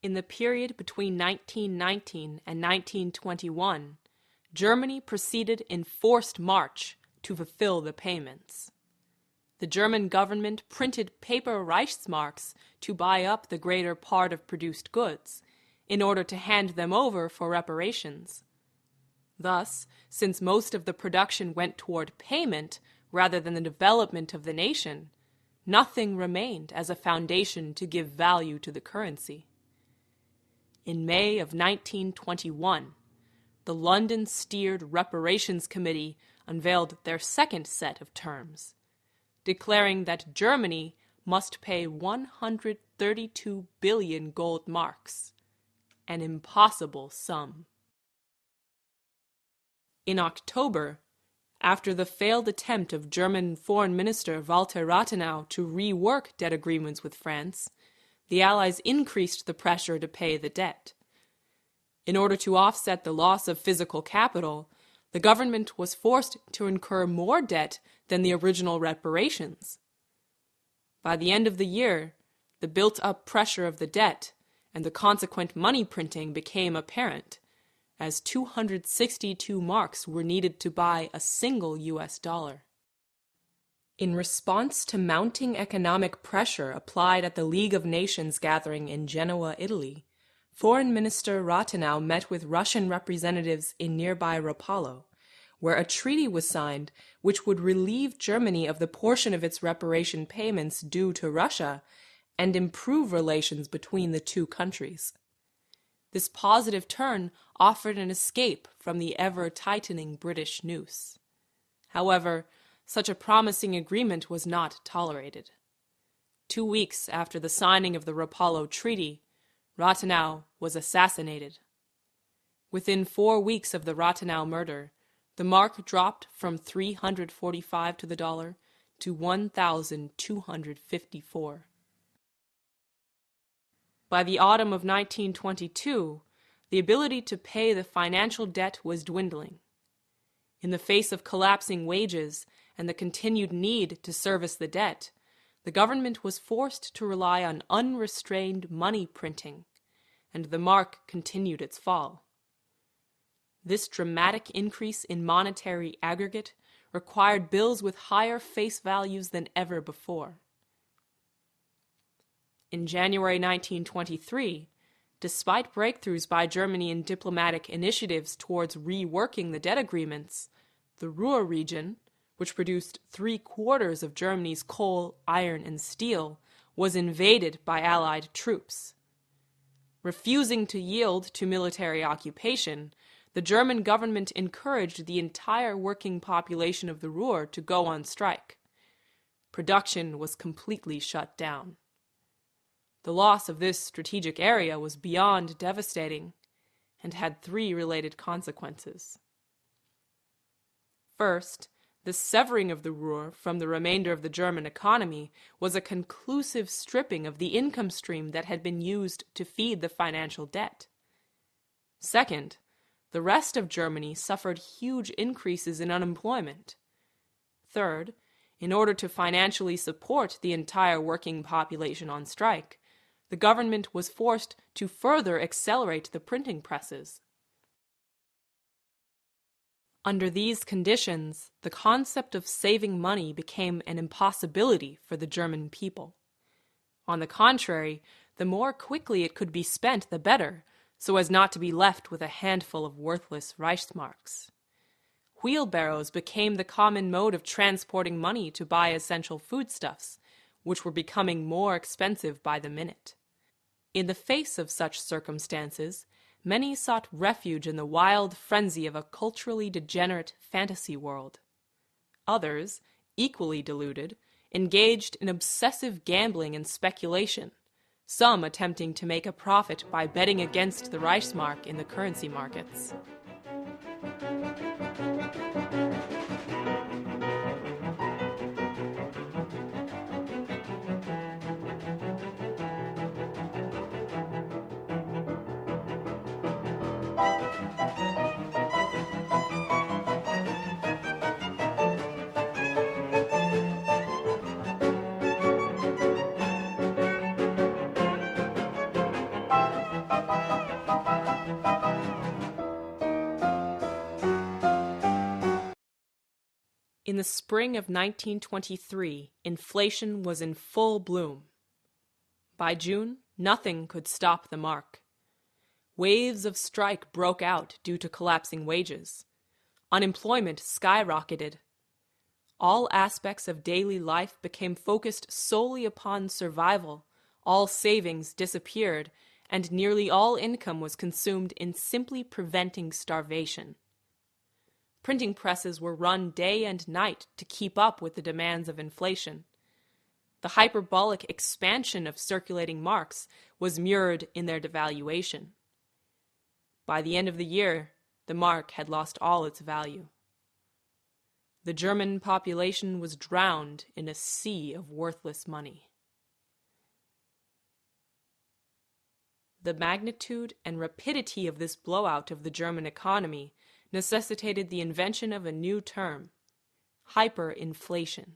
In the period between 1919 and 1921, Germany proceeded in forced march to fulfill the payments. The German government printed paper Reichsmarks to buy up the greater part of produced goods, in order to hand them over for reparations. Thus, since most of the production went toward payment rather than the development of the nation, nothing remained as a foundation to give value to the currency. In May of 1921, the London-steered Reparations Committee unveiled their second set of terms, declaring that Germany must pay 132 billion gold marks, an impossible sum. In October, after the failed attempt of German Foreign Minister Walter Rathenau to rework debt agreements with France, the Allies increased the pressure to pay the debt. In order to offset the loss of physical capital, the government was forced to incur more debt than the original reparations. By the end of the year, the built-up pressure of the debt and the consequent money printing became apparent, as 262 marks were needed to buy a single US dollar. In response to mounting economic pressure applied at the League of Nations gathering in Genoa, Italy, Foreign Minister Rathenau met with Russian representatives in nearby Rapallo, where a treaty was signed which would relieve Germany of the portion of its reparation payments due to Russia and improve relations between the two countries. This positive turn offered an escape from the ever-tightening British noose. However, such a promising agreement was not tolerated. 2 weeks after the signing of the Rapallo Treaty, Rathenau was assassinated. Within 4 weeks of the Rathenau murder, the mark dropped from 345 to the dollar to 1,254. By the autumn of 1922, the ability to pay the financial debt was dwindling. In the face of collapsing wages and the continued need to service the debt, the government was forced to rely on unrestrained money printing, and the mark continued its fall. This dramatic increase in monetary aggregate required bills with higher face values than ever before. In January 1923, despite breakthroughs by Germany in diplomatic initiatives towards reworking the debt agreements, the Ruhr region, which produced 3/4 of Germany's coal, iron, and steel, was invaded by Allied troops. Refusing to yield to military occupation, the German government encouraged the entire working population of the Ruhr to go on strike. Production was completely shut down. The loss of this strategic area was beyond devastating and had 3 related consequences. First, the severing of the Ruhr from the remainder of the German economy was a conclusive stripping of the income stream that had been used to feed the financial debt. Second, the rest of Germany suffered huge increases in unemployment. Third, in order to financially support the entire working population on strike, the government was forced to further accelerate the printing presses. Under these conditions, the concept of saving money became an impossibility for the German people. On the contrary, the more quickly it could be spent, the better, so as not to be left with a handful of worthless Reichsmarks. Wheelbarrows became the common mode of transporting money to buy essential foodstuffs, which were becoming more expensive by the minute. In the face of such circumstances, many sought refuge in the wild frenzy of a culturally degenerate fantasy world. Others, equally deluded, engaged in obsessive gambling and speculation, some attempting to make a profit by betting against the Reichsmark in the currency markets. In the spring of 1923, inflation was in full bloom. By June, nothing could stop the mark. Waves of strike broke out due to collapsing wages. Unemployment skyrocketed. All aspects of daily life became focused solely upon survival. All savings disappeared, and nearly all income was consumed in simply preventing starvation. Printing presses were run day and night to keep up with the demands of inflation. The hyperbolic expansion of circulating marks was mirrored in their devaluation. By the end of the year, the mark had lost all its value. The German population was drowned in a sea of worthless money. The magnitude and rapidity of this blowout of the German economy necessitated the invention of a new term, hyperinflation.